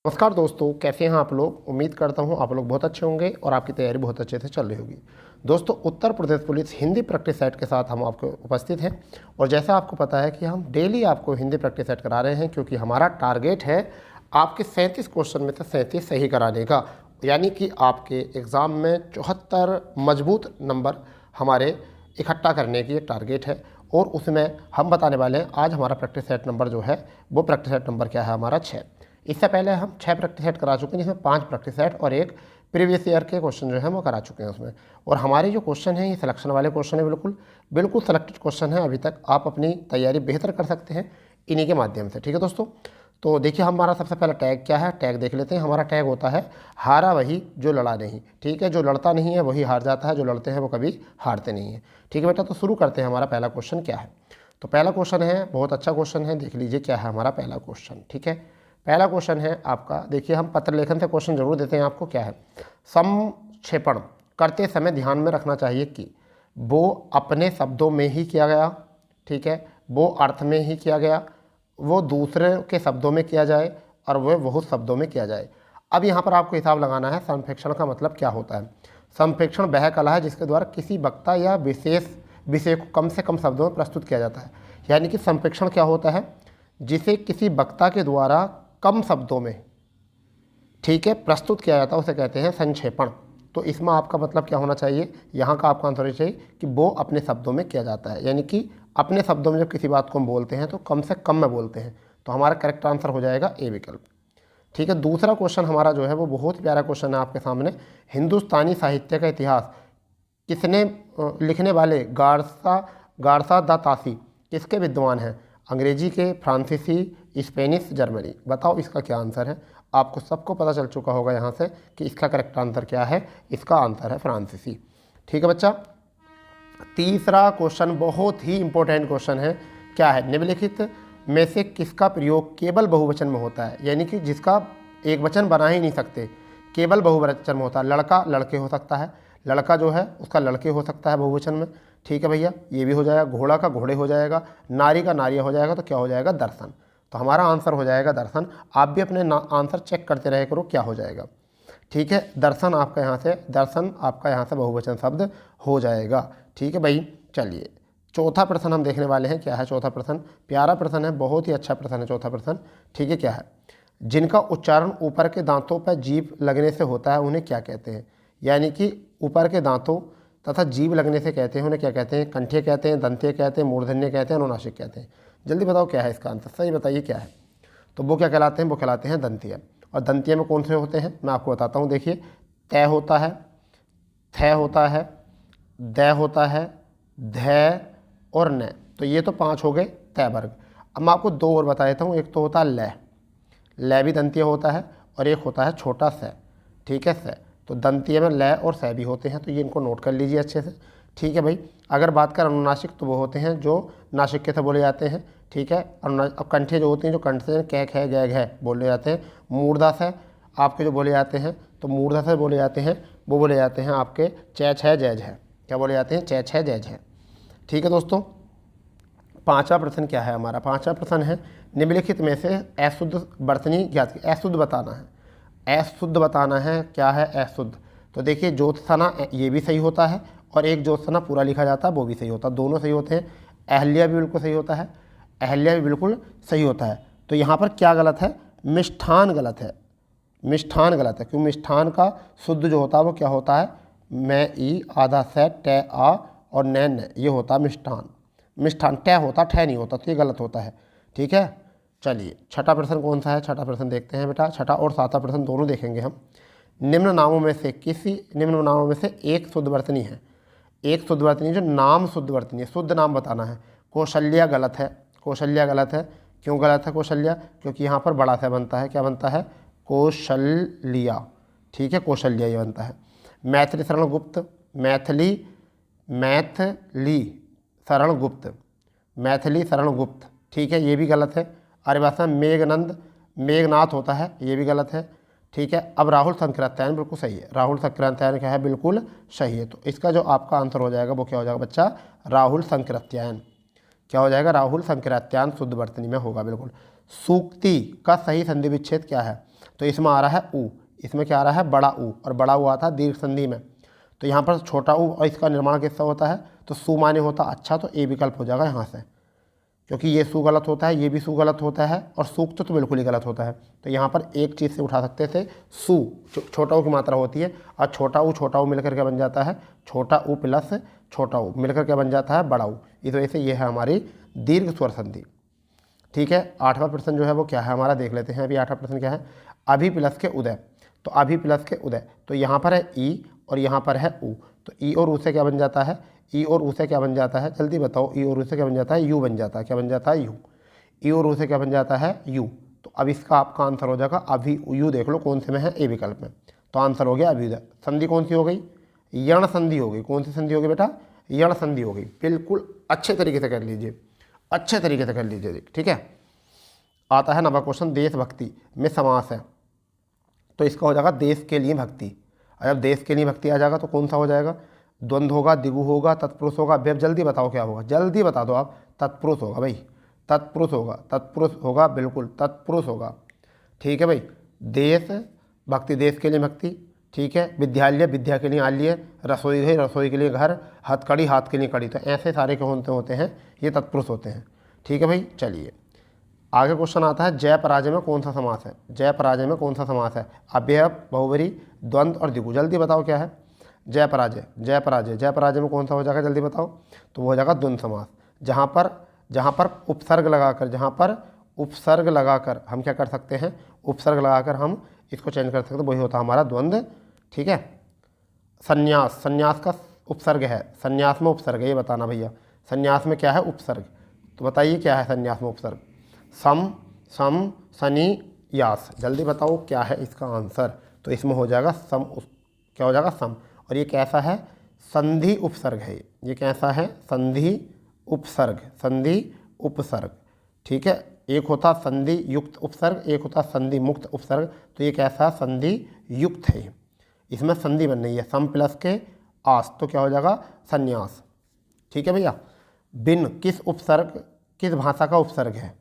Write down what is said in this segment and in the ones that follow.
नमस्कार दोस्तों, कैसे हैं आप लोग। उम्मीद करता हूं आप लोग बहुत अच्छे होंगे और आपकी तैयारी बहुत अच्छे से चल रही होगी। दोस्तों, Uttar Pradesh police Hindi practice set के साथ हम आपको उपस्थित हैं और जैसा आपको पता है कि हम डेली आपको हिंदी प्रैक्टिस सेट करा रहे हैं, क्योंकि हमारा टारगेट है आपके 37 क्वेश्चन में से 37 सही कराने का। यानी कि आपके एग्ज़ाम में 74 मजबूत नंबर हमारे इकट्ठा करने की एक टारगेट है और उसमें हम बताने वाले हैं आज हमारा प्रैक्टिस सेट नंबर जो है वो प्रैक्टिस सेट नंबर क्या है हमारा 6। इससे पहले हम 6 प्रैक्टिस सेट करा चुके हैं, जिसमें 5 प्रैक्टिस सेट और एक प्रीवियस ईयर के क्वेश्चन जो है वो करा चुके हैं उसमें। और हमारे जो क्वेश्चन हैं ये सिलेक्शन वाले क्वेश्चन है, बिल्कुल सेलेक्टेड क्वेश्चन है। अभी तक आप अपनी तैयारी बेहतर कर सकते हैं इन्हीं के माध्यम से। ठीक है दोस्तों, तो देखिए हमारा सबसे पहला टैग क्या है, टैग देख लेते हैं। हमारा टैग होता है हारा वही जो लड़ा नहीं। ठीक है, जो लड़ता नहीं है वही हार जाता है, जो लड़ते हैं वो कभी हारते नहीं हैं। ठीक है बेटा, तो शुरू करते हैं। हमारा पहला क्वेश्चन क्या है, तो पहला क्वेश्चन है, बहुत अच्छा क्वेश्चन है, देख लीजिए क्या है हमारा पहला क्वेश्चन। ठीक है, पहला क्वेश्चन है आपका, देखिए हम पत्र लेखन से क्वेश्चन जरूर देते हैं आपको। क्या है, संक्षेपण करते समय ध्यान में रखना चाहिए कि वो अपने शब्दों में ही किया गया, ठीक है, वो अर्थ में ही किया गया, वो दूसरे के शब्दों में किया जाए और वह बहुत शब्दों में किया जाए। अब यहाँ पर आपको हिसाब लगाना है संप्रेक्षण का मतलब क्या होता है। संप्रेक्षण वह कला है जिसके द्वारा किसी वक्ता या विशेष विषय को कम से कम शब्दों में प्रस्तुत किया जाता है। यानी कि संप्रेक्षण क्या होता है, जिसे किसी वक्ता के द्वारा कम शब्दों में, ठीक है, प्रस्तुत किया जाता है, उसे कहते हैं संक्षेपण। तो इसमें आपका मतलब क्या होना चाहिए, यहाँ का आपका आंसर होना चाहिए कि वो अपने शब्दों में किया जाता है। यानी कि अपने शब्दों में जब किसी बात को हम बोलते हैं तो कम से कम में बोलते हैं। तो हमारा करेक्ट आंसर हो जाएगा ए विकल्प। ठीक है, दूसरा क्वेश्चन हमारा जो है वो बहुत प्यारा क्वेश्चन है आपके सामने। हिंदुस्तानी साहित्य का इतिहास किसने लिखने वाले गारसा दा तासी किसके विद्वान हैं। अंग्रेजी के, फ्रांसीसी, स्पेनिश, जर्मनी। बताओ इसका क्या आंसर है। आपको सबको पता चल चुका होगा यहाँ से कि इसका करेक्ट आंसर क्या है। इसका आंसर है फ्रांसीसी। ठीक है बच्चा, तीसरा क्वेश्चन बहुत ही इंपॉर्टेंट क्वेश्चन है। क्या है, निम्नलिखित में से किसका प्रयोग केवल बहुवचन में होता है। यानी कि जिसका एक वचन बना ही नहीं सकते, केवल बहुवचन में होता है। लड़का लड़के हो सकता है, लड़का जो है उसका लड़के हो सकता है बहुवचन में। ठीक है भैया, ये भी हो जाएगा। घोड़ा का घोड़े हो जाएगा, नारी का नारिया हो जाएगा। तो क्या हो जाएगा, दर्शन। तो हमारा आंसर हो जाएगा दर्शन। आप भी अपने आंसर चेक करते रहे करो क्या हो जाएगा। ठीक है, दर्शन आपका यहाँ से बहुवचन शब्द हो जाएगा। ठीक है भाई, चलिए चौथा प्रश्न हम देखने वाले हैं। क्या है चौथा प्रश्न, प्यारा प्रश्न है, बहुत ही अच्छा प्रश्न है चौथा प्रश्न। ठीक है, क्या है, जिनका उच्चारण ऊपर के दांतों पर जीभ लगने से होता है उन्हें क्या कहते हैं। यानी कि ऊपर के दांतों तथा जीभ लगने से कहते हैं उन्हें क्या कहते हैं। कंठे कहते हैं, दंते कहते हैं, मूर्धन्य कहते हैं, अनुनासिक कहते हैं। जल्दी बताओ क्या है इसका आंसर, सही बताइए क्या है। तो वो क्या कहलाते हैं, वो कहलाते हैं दंतिया। और दंतिया में कौन से होते हैं मैं आपको बताता हूँ। देखिए, तय होता है, थ होता है, द होता है, ध और न। तो ये तो 5 हो गए तय वर्ग। अब मैं आपको 2 और बता देता हूँ। एक तो होता है ल, ल भी दंतीय होता है, और एक होता है छोटा स। ठीक है, स। तो दंतीय में ल और स भी होते हैं, तो ये इनको नोट कर लीजिए अच्छे से। ठीक है भाई, अगर बात करें अनुनासिक तो वो होते हैं जो नासिक के से बोले जाते हैं। ठीक है, अब कंठे जो होते हैं जो कंठ से कै ख गै घ बोले जाते हैं। मूर्धा से आपके जो बोले जाते हैं, तो मूर्धा से बोले जाते हैं, वो बोले जाते हैं आपके च छ जय झ। क्या बोले जाते हैं, च छ जय झ। ठीक है दोस्तों, पांचवा प्रश्न क्या है हमारा, पांचवा प्रश्न है, निम्नलिखित में से अशुद्ध वर्तनी ज्ञात की। अशुद्ध बताना है, अशुद्ध बताना है। क्या है अशुद्ध, तो देखिए ज्योत्सना ये भी सही होता है, और एक ज्योत्सना पूरा लिखा जाता है वो भी सही होता है, दोनों सही होते हैं। अहल्या भी बिल्कुल सही होता है, अहल्या भी बिल्कुल सही होता है। तो यहाँ पर क्या गलत है, मिष्ठान गलत है, मिष्ठान गलत है। क्यों, मिष्ठान का शुद्ध जो होता है वो क्या होता है, मैं ई आधा से ट आ और नैन, ये होता है मिष्ठान। मिष्ठान ट होता, ठ नहीं होता, तो ये गलत होता है। ठीक है, चलिए छठा प्रश्न कौन सा है, छठा प्रश्न देखते हैं बेटा। छठा और सातवां प्रश्न दोनों देखेंगे हम। निम्न नामों में से एक शुद्ध वर्तनी है। एक शुद्ध वर्तनी जो नाम शुद्ध वर्तनी है, शुद्ध नाम बताना है। कौशल्या गलत है, कौशल्या गलत है। क्यों गलत है कौशल्या, क्योंकि यहाँ पर बड़ा सा बनता है। क्या बनता है, कौशल्या। ठीक है, कौशल्या ये बनता है। मैथिली शरण गुप्त, मैथिली शरण गुप्त, मैथिली शरण गुप्त। ठीक है, ये भी गलत है। आर्यभाषा मेघनाथ होता है, ये भी गलत है। ठीक है, अब राहुल संकृत्यायन बिल्कुल सही है, राहुल संकृत्यायन क्या है, बिल्कुल सही है। तो इसका जो आपका आंसर हो जाएगा वो क्या हो जाएगा बच्चा, राहुल संकृत्यायन। क्या हो जाएगा, राहुल संकृत्यायन शुद्ध वर्तनी में होगा बिल्कुल। सूक्ति का सही संधि विच्छेद क्या है, तो इसमें आ रहा है ऊ, इसमें क्या आ रहा है बड़ा ऊ, और बड़ा ऊ आता है दीर्घ संधि में। तो यहाँ पर छोटा ऊ और इसका निर्माण किससे होता है, तो सु माने होता अच्छा, तो ए विकल्प हो जाएगा यहाँ से, क्योंकि ये सु गलत होता है, ये भी सु गलत होता है, और सूक्त तो बिल्कुल ही गलत होता है। तो यहाँ पर एक चीज़ से उठा सकते थे सु, छोटा ऊ की मात्रा होती है, और छोटा ऊ मिलकर के बन जाता है छोटा ऊ प्लस छोटा ऊ मिलकर के बन जाता है बड़ा ऊ। इस वजह से ये है हमारी दीर्घ स्वर संधि। ठीक है, 8वां प्रश्न जो है वो क्या है हमारा, देख लेते हैं अभी 8वां प्रश्न क्या है। अभी प्लस के उदय, तो अभी प्लस के उदय, तो यहाँ पर है ई और यहाँ पर है ऊ, तो ई और ऊ से क्या बन जाता है, ई और ऊ से क्या बन जाता है, जल्दी बताओ, ई और ऊ से क्या बन जाता है, यू बन जाता है, क्या बन जाता है, यू। ई और ऊ से क्या बन जाता है, यू। तो अब इसका आपका आंसर हो जाएगा अभी यू, देख लो कौन से में है, ए विकल्प में। तो आंसर हो गया अभ्युदय। संधि कौन सी हो गई, यण संधि हो गई। कौन सी संधि हो गई बेटा, यण संधि हो गई। बिल्कुल अच्छे तरीके से कर लीजिए, अच्छे तरीके से कर लीजिए, ठीक है। आता है 9वां क्वेश्चन, देशभक्ति में समास है, तो इसका हो जाएगा देश के लिए भक्ति। और जब देश के लिए भक्ति आ जाएगा तो कौन सा हो जाएगा, द्वंद्व होगा, दिगु होगा, तत्पुरुष होगा। अब जल्दी बताओ क्या होगा, जल्दी बता दो आप। तत्पुरुष होगा भाई, तत्पुरुष होगा, तत्पुरुष होगा, बिल्कुल तत्पुरुष होगा। ठीक है भाई, देश भक्ति, देश के लिए भक्ति। ठीक है, विद्यालय, विद्या के लिए आल्य, रसोई है, रसोई के लिए घर, हथकड़ी, हाथ के लिए कड़ी। तो ऐसे सारे कौन से होते हैं, ये तत्पुरुष होते हैं। ठीक है भाई, चलिए आगे क्वेश्चन आता है, जय पराजय में कौन सा समास है। जय पराजय में कौन सा समास है, अव्यय, बहुवरी, द्वंद्व और द्विगु। जल्दी बताओ क्या है, जय पराजय, जय पराजय, जय पराजय में कौन सा हो जाएगा, जल्दी बताओ। तो वो हो जाएगा द्वंद्व समास, जहाँ पर उपसर्ग लगाकर, जहाँ पर उपसर्ग लगाकर हम क्या कर सकते हैं, उपसर्ग लगाकर हम इसको चेंज कर सकते हैं, वही होता है हमारा द्वंद्व। ठीक है, संन्यास, संन्यास का उपसर्ग है, संन्यास में उपसर्ग है, ये बताना भैया, संन्यास में क्या है उपसर्ग। तो बताइए क्या है संन्यास में उपसर्ग, सम, सम, सनी, यास। जल्दी बताओ क्या है इसका आंसर। तो इसमें हो जाएगा सम, क्या हो जाएगा सम। और ये कैसा है, संधि उपसर्ग है, ये कैसा है, संधि उपसर्ग, संधि उपसर्ग। ठीक है, एक होता संधि युक्त उपसर्ग, एक होता संधि मुक्त उपसर्ग। तो ये कैसा, संधि युक्त है, इसमें संधि बन रही है, सम प्लस के आस, तो क्या हो जाएगा संन्यास। ठीक है भैया, बिन किस उपसर्ग, किस भाषा का उपसर्ग है,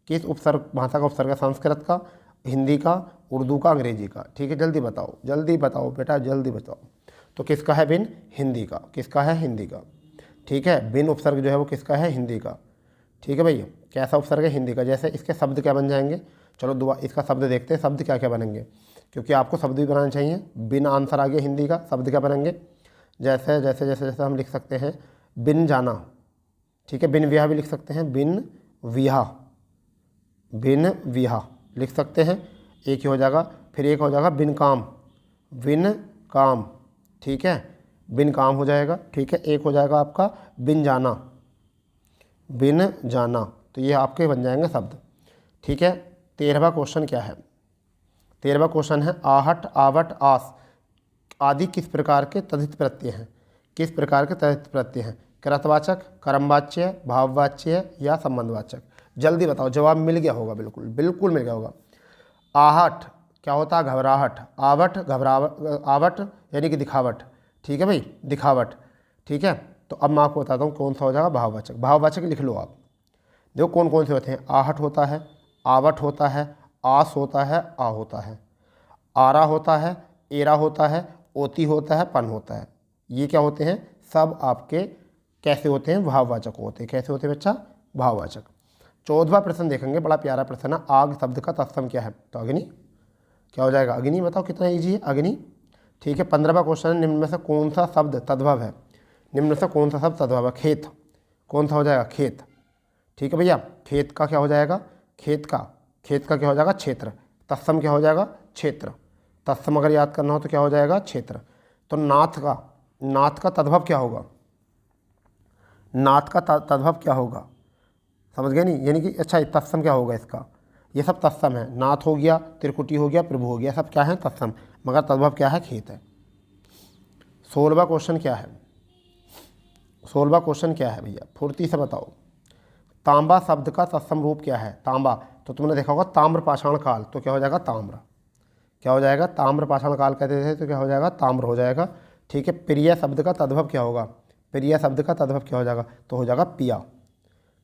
किस उपसर्ग भाषा का उपसर्ग है, संस्कृत का, हिंदी का, उर्दू का, अंग्रेजी का। ठीक है, जल्दी बताओ, जल्दी बताओ बेटा, जल्दी बताओ। तो किसका है बिन, हिंदी का, किसका है, हिंदी का। ठीक है, बिन उपसर्ग जो है वो किसका है, हिंदी का। ठीक है भैया, कैसा उपसर्ग है, हिंदी का। जैसे इसके शब्द क्या बन जाएंगे, चलो दोबारा इसका शब्द देखते हैं, शब्द क्या क्या बनेंगे, क्योंकि आपको शब्द भी बनाना चाहिए। बिन आंसर आ गया हिंदी का, शब्द क्या बनेंगे, जैसे जैसे जैसे जैसे हम लिख सकते हैं बिन जाना। ठीक है, बिन विहा भी लिख सकते हैं, बिन विहा, बिन विहा लिख सकते हैं, एक ही हो जाएगा। फिर एक हो जाएगा बिन काम, बिन काम। ठीक है, बिन काम हो जाएगा। ठीक है, एक हो जाएगा आपका बिन जाना, बिन जाना। तो ये आपके बन जाएंगे शब्द। ठीक है, 13वां क्वेश्चन क्या है, 13वां क्वेश्चन है, आहट, आवट, आस आदि किस प्रकार के तद्धित प्रत्यय हैं, किस प्रकार के तद्धित प्रत्यय हैं, कृतवाचक, कर्मवाच्य, भाववाच्य या संबंधवाचक। जल्दी बताओ, जवाब मिल गया होगा, बिल्कुल बिल्कुल मिल गया होगा। आहट क्या होता है, घबराहट, आवट घबरावट, आवट यानी कि दिखावट। ठीक है भाई, दिखावट। ठीक है, तो अब मैं आपको बताता हूँ कौन सा हो जाएगा भाववाचक। भाववाचक लिख लो आप, देखो कौन कौन से होते हैं, आहट होता है, आवट होता है, आस होता है, आ होता है, आरा होता है, एरा होता है, ओती होता है, पन होता है। ये क्या होते हैं, सब आपके कैसे होते हैं, भाववाचक होते हैं। कैसे होते हैं बच्चा, भाववाचक। 14वां प्रश्न देखेंगे, बड़ा प्यारा प्रश्न है, आग शब्द का तत्सम क्या है, तो अग्नि। क्या हो जाएगा, अग्नि। बताओ कितना ईजी है, अग्नि। ठीक है, 15वां क्वेश्चन है, निम्न में से कौन सा शब्द तद्भव है, निम्न से कौन सा शब्द तद्भव है, खेत। कौन सा हो जाएगा, खेत। ठीक है भैया, खेत का क्या हो जाएगा, खेत का क्या हो जाएगा, क्षेत्र। तत्सम क्या हो जाएगा, क्षेत्र। तत्सम अगर याद करना हो तो क्या हो जाएगा, क्षेत्र। तो नाथ का तद्भव क्या होगा, नाथ का तद्भव क्या होगा, समझ गए नहीं, यानी कि अच्छा तत्सम क्या होगा इसका, ये सब तत्सम है। नाथ हो गया, त्रिकुटी हो गया, प्रभु हो गया, सब क्या है तत्सम, मगर तद्भव क्या है, खेत है। 16वां क्वेश्चन क्या है, 16वां क्वेश्चन क्या है भैया, फुर्ती से बताओ। तांबा शब्द का तत्सम रूप क्या है, तांबा। तो तुमने देखा होगा ताम्र पाषाण काल, तो क्या हो जाएगा, ताम्र। क्या हो जाएगा, ताम्र पाषाण काल कहते थे, तो क्या हो जाएगा, ताम्र हो जाएगा। ठीक है, प्रिय शब्द का तद्भव क्या होगा, प्रिय शब्द का तद्भव क्या हो जाएगा, तो हो जाएगा पिया।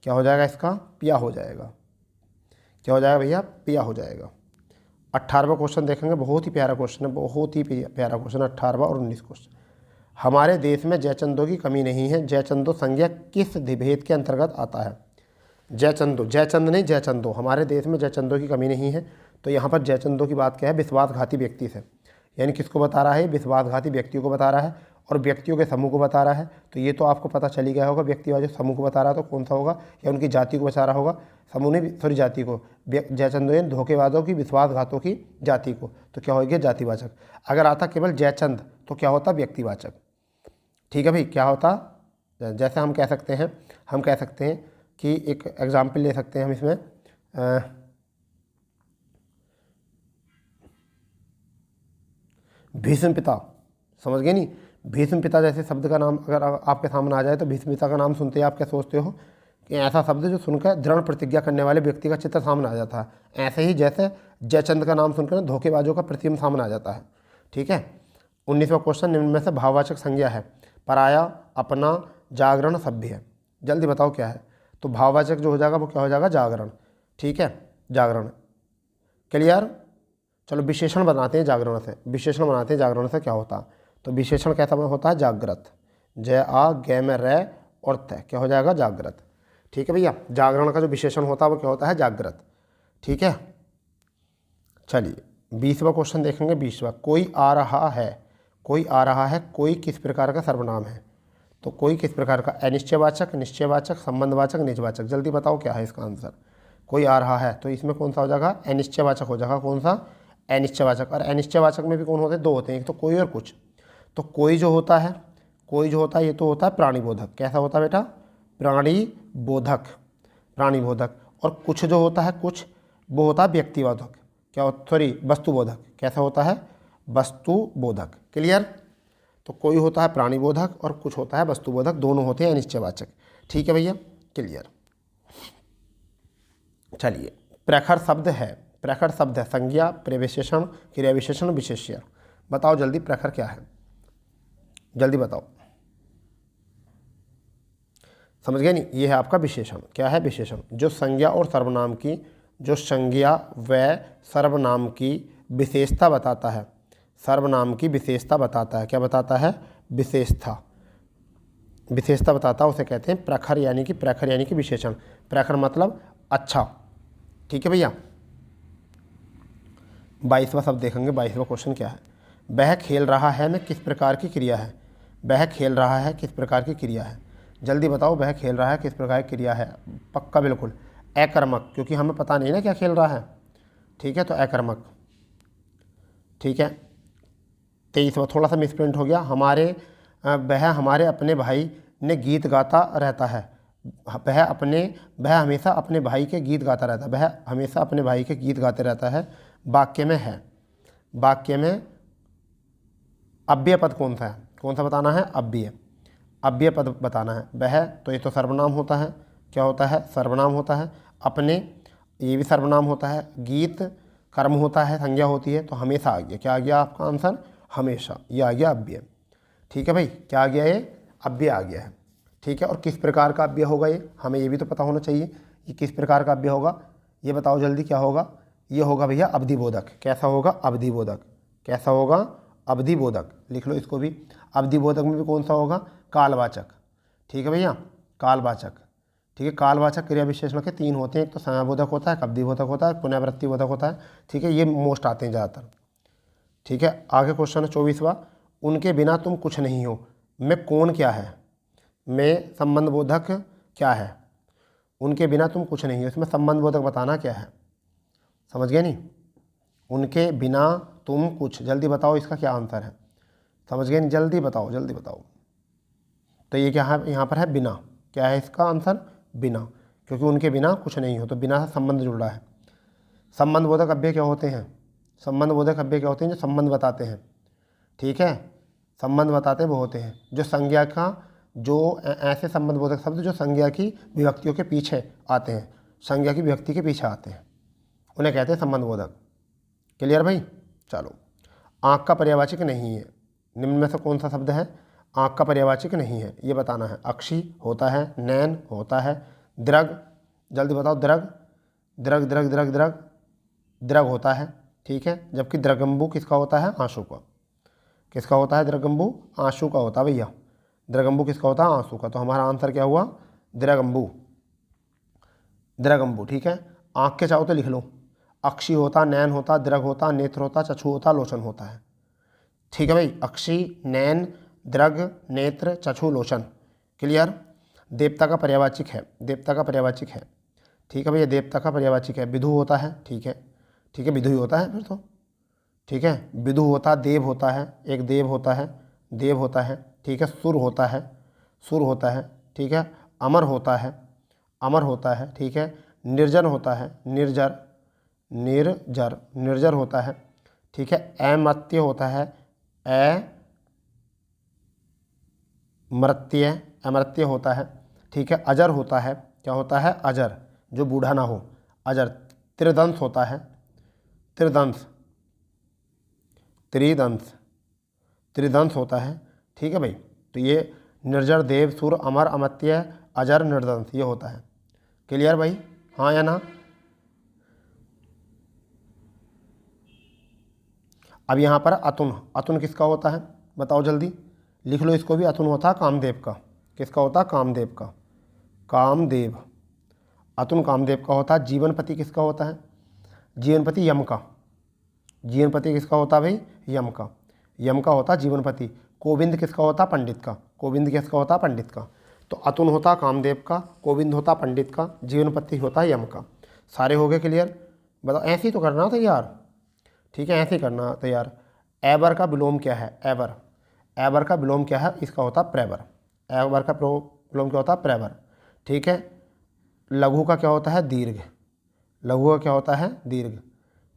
क्या हो जाएगा इसका, पिया हो जाएगा। क्या हो जाएगा भैया, पिया हो जाएगा। 18वां क्वेश्चन देखेंगे, बहुत ही प्यारा क्वेश्चन है, बहुत ही प्यारा क्वेश्चन, 18वां और 19 क्वेश्चन। हमारे देश में जयचंदों की कमी नहीं है, जयचंदो संज्ञा किस भेद के अंतर्गत आता है? जयचंदो, जयचंद नहीं जयचंदो, हमारे देश में जयचंदों की कमी नहीं है। तो यहाँ पर जयचंदों की बात क्या है? विश्वासघाती व्यक्ति से, यानी किसको बता रहा है? विश्वासघाती व्यक्तियों को बता रहा है और व्यक्तियों के समूह को बता रहा है। तो ये तो आपको पता चल ही गया होगा, व्यक्तिवाचक समूह को बता रहा है तो कौन सा होगा? या उनकी जाति को बता रहा होगा, समूह ने सॉरी जाति को, जयचंदो यानी धोखेबाजों की, विश्वासघातों की जाति को, तो क्या होगी? जातिवाचक। अगर आता केवल जयचंद तो क्या होता? व्यक्तिवाचक। ठीक है भाई, क्या होता? जैसे हम कह सकते हैं कि एक एग्जाम्पल ले सकते हैं हम इसमें, भीष्म पिता, समझ गए नहीं? भीष्म पिता जैसे शब्द का नाम अगर आपके सामने आ जाए तो भीष्म पिता का नाम सुनते ही आप क्या सोचते हो? कि ऐसा शब्द जो सुनकर दृढ़ प्रतिज्ञा करने वाले व्यक्ति का चित्र सामने आ जाता है। ऐसे ही जैसे जयचंद का नाम सुनकर धोखेबाजों का प्रतिबिंब सामने आ जाता है। ठीक है। 19वां क्वेश्चन, निम्न में से भाववाचक संज्ञा है? पराया, अपना, जागरण, सभ्य है। जल्दी बताओ क्या है? तो भाववाचक जो हो जाएगा वो क्या हो जाएगा? जागरण। ठीक है, जागरण। क्लियर? चलो विशेषण बनाते हैं जागरण से, विशेषण बनाते हैं जागरण से क्या होता है। तो विशेषण कैसा होता है? जागृत। जय आ गै में रै और तय, क्या हो जाएगा? जागृत। ठीक है भैया, जागरण का जो विशेषण होता है वो क्या होता है? जागृत। ठीक है। चलिए 20वां क्वेश्चन देखेंगे। 20वां, कोई आ रहा है, कोई आ रहा है, कोई किस प्रकार का सर्वनाम है? तो कोई किस प्रकार का? अनिश्चयवाचक, निश्चयवाचक, संबंधवाचक, निजवाचक। जल्दी बताओ क्या है इसका आंसर? कोई आ रहा है तो इसमें कौन सा हो जाएगा? अनिश्चयवाचक हो जाएगा। कौन सा? अनिश्चयवाचक। और अनिश्चयवाचक में भी कौन होते हैं? 2 होते हैं, एक तो कोई और कुछ। तो कोई जो होता है, कोई जो होता है ये तो होता है प्राणीबोधक। कैसा होता है बेटा? प्राणीबोधक, प्राणीबोधक। और कुछ जो होता है, कुछ वो होता है व्यक्तिबोधक। क्या होता? सॉरी, वस्तुबोधक। कैसा होता है? वस्तुबोधक। क्लियर? तो कोई होता है प्राणीबोधक और कुछ होता है वस्तुबोधक, दोनों होते हैं अनिश्चयवाचक। ठीक है भैया, क्लियर। चलिए, प्रखर शब्द है, प्रखर शब्द है संज्ञा, प्रविशेषण, क्रिया विशेषण, विशेष्य। बताओ जल्दी, प्रखर क्या है? जल्दी बताओ। समझ गए नहीं? ये है आपका विशेषण। क्या है? विशेषण। जो संज्ञा और सर्वनाम की, जो संज्ञा व सर्वनाम की विशेषता बताता है, सर्वनाम की विशेषता बताता है। क्या बताता है? विशेषता, विशेषता बताता है, उसे कहते हैं प्रखर, यानी कि प्रखर यानी कि विशेषण। प्रखर मतलब अच्छा। ठीक है भैया। 22वां शब्द देखेंगे। 22वां क्वेश्चन क्या है? वह खेल रहा है में किस प्रकार की क्रिया है? वह खेल रहा है किस प्रकार की क्रिया है? जल्दी बताओ, वह खेल रहा है किस प्रकार की क्रिया है? पक्का बिल्कुल अकर्मक, क्योंकि हमें पता नहीं ना क्या खेल रहा है। ठीक है, तो अकर्मक। ठीक है। 23वां थोड़ा सा मिसप्रिंट हो गया। वह हमारे अपने भाई ने गीत गाता रहता है। वह हमेशा अपने भाई के गीत गाता रहता है। वह हमेशा अपने भाई के गीत गाते रहता है। वाक्य में है, वाक्य में अव्यय पद कौन सा है? कौन सा बताना है? अव्यय, अव्यय पद बताना है। वह, तो ये तो सर्वनाम होता है। क्या होता है? सर्वनाम होता है। अपने, ये भी सर्वनाम होता है। गीत कर्म होता है, संज्ञा होती है। तो हमेशा आ गया। क्या आ गया आपका आंसर? हमेशा। ये आ गया अव्यय। ठीक है भाई, क्या आ गया? ये अव्यय आ गया है। ठीक है। और किस प्रकार का अव्यय होगा ये? हमें ये भी तो पता होना चाहिए, ये किस प्रकार का अव्यय होगा। ये बताओ जल्दी, क्या होगा? ये होगा भैया अवधिबोधक। कैसा होगा? अवधिबोधक। कैसा होगा? अवधिबोधक। लिख लो इसको भी। अवधिबोधक में भी कौन सा होगा? कालवाचक। ठीक है भैया, कालवाचक। ठीक है, कालवाचक क्रिया विशेषण के 3 होते हैं, एक तो समयबोधक होता है, एक अवधिबोधक होता है, पुनरावृत्तिबोधक होता है। ठीक है, ये मोस्ट आते हैं ज़्यादातर। ठीक है, आगे क्वेश्चन है 24वां, उनके बिना तुम कुछ नहीं हो में कौन क्या है? में संबंधबोधक क्या है? उनके बिना तुम कुछ नहीं हो, इसमें संबंधबोधक बताना क्या है? समझ गए नहीं? उनके बिना तुम कुछ, जल्दी बताओ इसका क्या आंसर है? समझ गए नहीं? जल्दी बताओ, जल्दी बताओ। तो ये क्या है? यहाँ पर है बिना। क्या है इसका आंसर? बिना, क्योंकि उनके बिना कुछ नहीं हो, तो बिना से संबंध जुड़ रहा है। संबंधबोधक अव्यय क्या होते हैं? संबंधबोधक अव्यय क्या होते हैं? जो संबंध बताते हैं। ठीक है, संबंध बताते वो होते हैं जो संज्ञा का, जो ऐसे संबंधबोधक शब्द जो संज्ञा की विभक्तियों के पीछे आते हैं, संज्ञा की विभक्ति के पीछे आते हैं, उन्हें कहते हैं संबंधबोधक। क्लियर भाई? चलो, आँख का पर्यायवाचक नहीं है, निम्न में से कौन सा शब्द है आँख का पर्यायवाचक नहीं है? ये बताना है। अक्षी होता है, नैन होता है, दृग, जल्दी बताओ। दृग, दृग दृग दृग दृग दृग होता है। ठीक है, जबकि द्रगंबु किसका होता है? आंसू का। किसका होता है? द्रगंबु आंसू का होता है भैया। द्रगंबु किसका होता है? आंसू का। तो हमारा आंसर क्या हुआ? द्रगंबु। द्रगंबु, ठीक है। आँख के चाहो तो लिख लो। अक्षी होता, नैन होता, द्रग होता, नेत्र होता, चक्षु होता, लोचन होता है। ठीक है भाई, अक्षी, नैन, द्रग, नेत्र, चक्षु, लोचन। क्लियर? देवता का पर्यायवाची है, देवता का पर्यायवाची है। ठीक है भैया, देवता का पर्यायवाची है। विधु होता है, ठीक है, ठीक है, विधु ही होता है फिर तो। ठीक है, विदु होता, देव होता है, एक देव होता है, देव होता है। ठीक है, सुर होता है, सुर होता है। ठीक है, अमर होता है, अमर होता है। ठीक है, निर्जन होता है, निर्जर, निर्जर, निर्जर होता है। ठीक है, अमर्त्य होता है, अमर्त्य, अमर्त्य होता है। ठीक है, अजर होता है, क्या होता है? अजर, जो बूढ़ा ना हो, अजर। त्रिदंश होता है, त्रिदंश, त्रिदंश, त्रिदंश होता है। ठीक है भाई, तो ये निर्जर, देव, सुर, अमर, अमर्त्य, अजर, निर्दंश, ये होता है। क्लियर भाई? हाँ या ना? अब यहाँ पर अतुन, अतुन किसका होता है? बताओ जल्दी, लिख लो इसको भी। अतुन होता है कामदेव का। किसका होता है? कामदेव का। कामदेव, अतुन कामदेव का होता है। जीवनपति किसका होता है? जीवनपति यम का। जीवनपति किसका होता है भाई? यम का। यम का होता है जीवनपति। कोविंद किसका होता? पंडित का। कोविंद किसका होता? पंडित का। तो अतुन होता कामदेव का, कोविंद होता पंडित का, जीवनपति होता यम का। सारे हो गए क्लियर? बताओ, ऐसे ही तो करना था यार। ठीक है, ऐसे ही करना था यार। एबर का विलोम क्या है? एबर, एबर का विलोम क्या है? इसका होता प्रेबर। एबर का विलोम क्या होता? प्रेबर। ठीक है, लघु का क्या होता है? दीर्घ। लघु का क्या होता है? दीर्घ।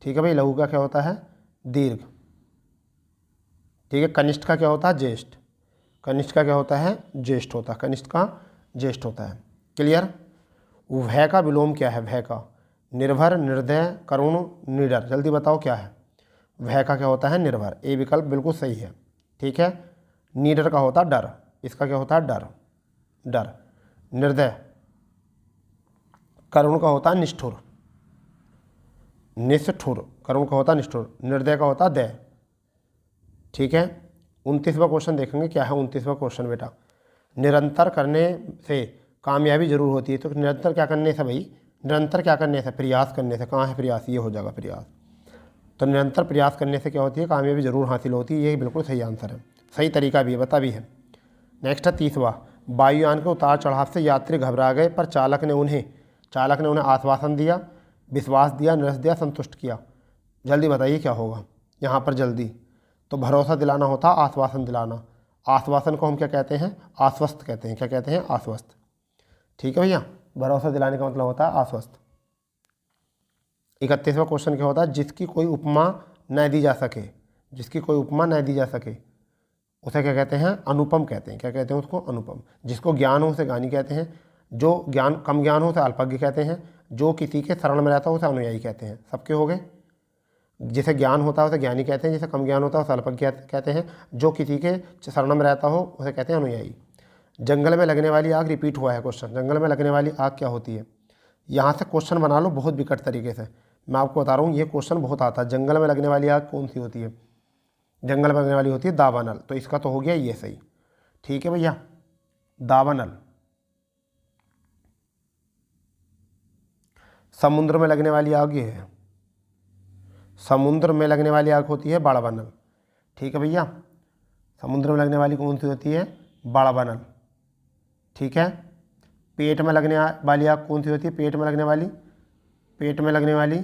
ठीक है भाई, लघु का क्या होता है? दीर्घ। ठीक है, कनिष्ठ का क्या होता है? ज्येष्ठ। कनिष्ठ का क्या होता है? ज्येष्ठ होता है। कनिष्ठ का ज्येष्ठ होता है। क्लियर? भय का विलोम क्या है? भय का निर्भर, निर्दय, करुण, निडर। जल्दी बताओ क्या है? भय का क्या होता है? निर्भर। ए विकल्प बिल्कुल सही है। ठीक है, निडर का होता डर। इसका क्या होता है? डर, डर। निर्दय, करुण का होता निष्ठुर, निष्ठुर। करुण का होता निष्ठुर। निर्दय का होता दय। ठीक है, 29वां क्वेश्चन देखेंगे क्या है। 29वां क्वेश्चन बेटा, निरंतर करने से कामयाबी जरूर होती है। तो निरंतर क्या करने से भाई? निरंतर क्या करने से? प्रयास करने से। कहाँ है प्रयास? ये हो जाएगा प्रयास। तो निरंतर प्रयास करने से क्या होती है? कामयाबी जरूर हासिल होती है। ये बिल्कुल सही आंसर है, सही तरीका भी है, बता भी है। नेक्स्ट है 30वां, वायुयान के उतार चढ़ाव से यात्री घबरा गए, पर चालक ने उन्हें आश्वासन दिया, विश्वास दिया, निरस दिया, संतुष्ट किया। जल्दी बताइए क्या होगा यहाँ पर? जल्दी। तो भरोसा दिलाना होता, आश्वासन दिलाना। आश्वासन को हम क्या कहते हैं? आश्वस्त कहते हैं। क्या कहते हैं? आश्वस्त। ठीक है भैया, भरोसा दिलाने का मतलब होता है आश्वस्त। 31वां क्वेश्चन क्या होता है? जिसकी कोई उपमा न दी जा सके, जिसकी कोई उपमा न दी जा सके उसे क्या कहते हैं? अनुपम कहते हैं। क्या कहते हैं उसको? अनुपम। जिसको ज्ञान हो उसे ज्ञानी कहते हैं, जो ज्ञान कम ज्ञान हो उसे अल्पज्ञ कहते हैं, जो किसी के शरण में रहता है उसे अनुयायी कहते हैं। सबके हो गए। जिसे ज्ञान होता है उसे ज्ञानी कहते हैं, जिसे कम ज्ञान होता है उसे अल्पज्ञ कहते हैं, जो किसी के शरण में रहता हो उसे कहते हैं अनुयायी। जंगल में लगने वाली आग, रिपीट हुआ है क्वेश्चन। जंगल में लगने वाली आग क्या होती है? यहाँ से क्वेश्चन बना लो बहुत विकट तरीके से। मैं आपको बता रहा हूँ, ये क्वेश्चन बहुत आता है। जंगल में लगने वाली आग कौन सी होती है? जंगल में लगने वाली होती है दावानल। तो इसका तो हो गया ये सही। ठीक है भैया, दावानल। समुद्र में लगने वाली आग ये है, समुद्र में लगने वाली आग होती है बाड़वानल। ठीक है भैया, समुद्र में लगने वाली कौन सी होती है? बाड़वानल। ठीक है, पेट में लगने वाली आग कौन सी होती है? पेट में लगने वाली, पेट में लगने वाली,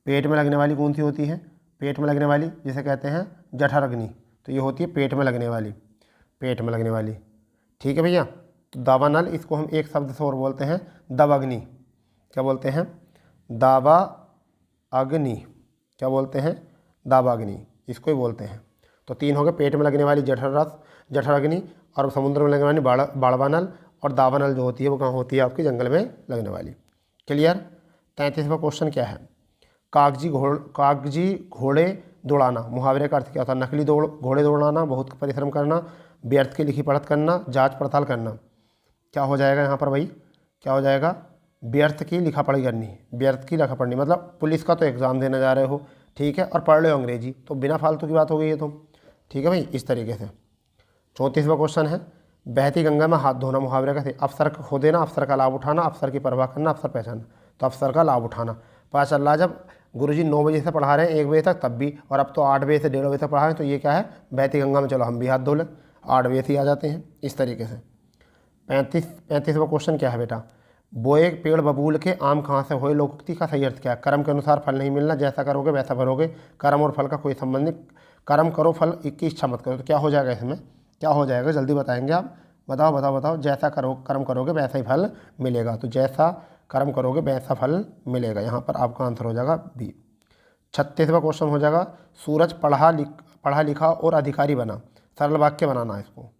पेट में लगने वाली कौन सी होती है? पेट में लगने वाली जिसे कहते हैं जठराग्नि। तो ये होती है पेट में लगने वाली, पेट में लगने वाली। ठीक है भैया, तो दावानल, इसको हम एक शब्द से और बोलते हैं दवाग्नि। क्या बोलते हैं? दावा अग्नि। क्या बोलते हैं? दावाग्नि, इसको ही बोलते हैं। तो 3 हो गए, पेट में लगने वाली जठराग्नि, और समुद्र में लगने वाली बाड़वानल, और दावानल जो होती है वो कहाँ होती है? आपके जंगल में लगने वाली। क्लियर? 33वां क्वेश्चन क्या है? कागजी घोड़े दौड़ाना, मुहावरे का अर्थ क्या होता है? नकली घोड़े दौड़ाना, बहुत परिश्रम करना, व्यर्थ की लिखी पढ़त करना, जांच पड़ताल करना। क्या हो जाएगा यहाँ पर भाई? क्या हो जाएगा? व्यर्थ की लिखा पढ़ी करनी, व्यर्थ की लिखा पढ़नी मतलब पुलिस का तो एग्ज़ाम देने जा रहे हो, ठीक है, और पढ़ रहे हो अंग्रेजी, तो बिना फालतू की बात हो गई है तो, ठीक है भाई, इस तरीके से। 34वां क्वेश्चन है, बहती गंगा में हाथ धोना मुहावरे का थे, अफसर को खो देना, अफसर का लाभ उठाना, अफसर की परवाह करना, अफसर पहचानना। तो अफसर का लाभ उठाना पता चल रहा है, जब गुरुजी 9 बजे से पढ़ा रहे हैं 1 बजे तक तब भी, और अब तो 8 बजे से 1:30 बजे तक पढ़ा रहे हैं, तो ये क्या है, बहती गंगा में चलो हम भी हाथ धो लें, 8 बजे से ही आ जाते हैं, इस तरीके से। 35वां क्वेश्चन क्या है बेटा, बोए पेड़ बबूल के आम कहाँ से होए, लोकोक्ति का सही अर्थ क्या है। कर्म के अनुसार फल नहीं मिलना, जैसा करोगे वैसा भरोगे, कर्म और फल का कोई संबंध नहीं, कर्म करो फल की इच्छा मत करो। तो क्या हो जाएगा इसमें, क्या हो जाएगा, जल्दी बताएंगे आप, बताओ बताओ बताओ। जैसा कर्म करोगे वैसा ही फल मिलेगा, तो जैसा कर्म करोगे वैसा फल मिलेगा, यहाँ पर आपका आंसर हो जाएगा बी। 36वां क्वेश्चन हो जाएगा, सूरज पढ़ा लिखा और अधिकारी बना, सरल वाक्य बनाना है इसको,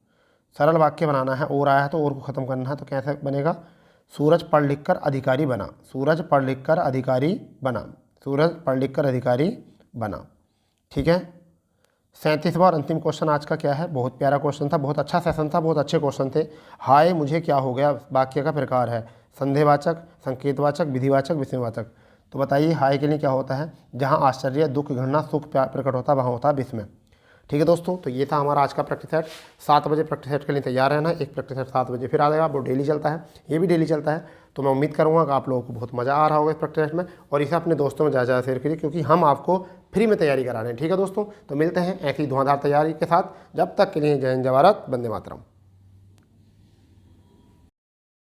सरल वाक्य बनाना है, और आया है तो और को ख़त्म करना है, तो कैसे बनेगा, सूरज पढ़ लिख कर अधिकारी बना, सूरज पढ़ लिख कर अधिकारी बना, सूरज पढ़ लिख कर अधिकारी बना, ठीक है। 37वां और अंतिम क्वेश्चन आज का क्या है, बहुत प्यारा क्वेश्चन था, बहुत अच्छा सेशन था, बहुत अच्छे क्वेश्चन थे। हाय मुझे क्या हो गया वाक्य का प्रकार है, संदेहवाचक, संकेतवाचक, विधिवाचक, विस्मयवाचक। तो बताइए हाय के लिए क्या होता है, जहाँ आश्चर्य, दुख, घृणा, सुख प्रकट होता है वहाँ होता है विस्मय, ठीक है दोस्तों। तो ये था हमारा आज का प्रैक्टिस सेट। 7 बजे प्रैक्टिस सेट के लिए तैयार रहना, एक प्रैक्टिस सेट 7 बजे फिर आ जाएगा, वो डेली चलता है, ये भी डेली चलता है। तो मैं उम्मीद करूँगा कि आप लोगों को बहुत मज़ा आ रहा होगा इस प्रैक्टिस सेट में, और इसे अपने दोस्तों में ज़्यादा शेयर करिए, क्योंकि हम आपको फ्री में तैयारी करा रहे हैं, ठीक है दोस्तों। तो मिलते हैं ऐसी धुआंधार तैयारी के साथ, जब तक के लिए जय हिंद, जय भारत, वंदे मातरम।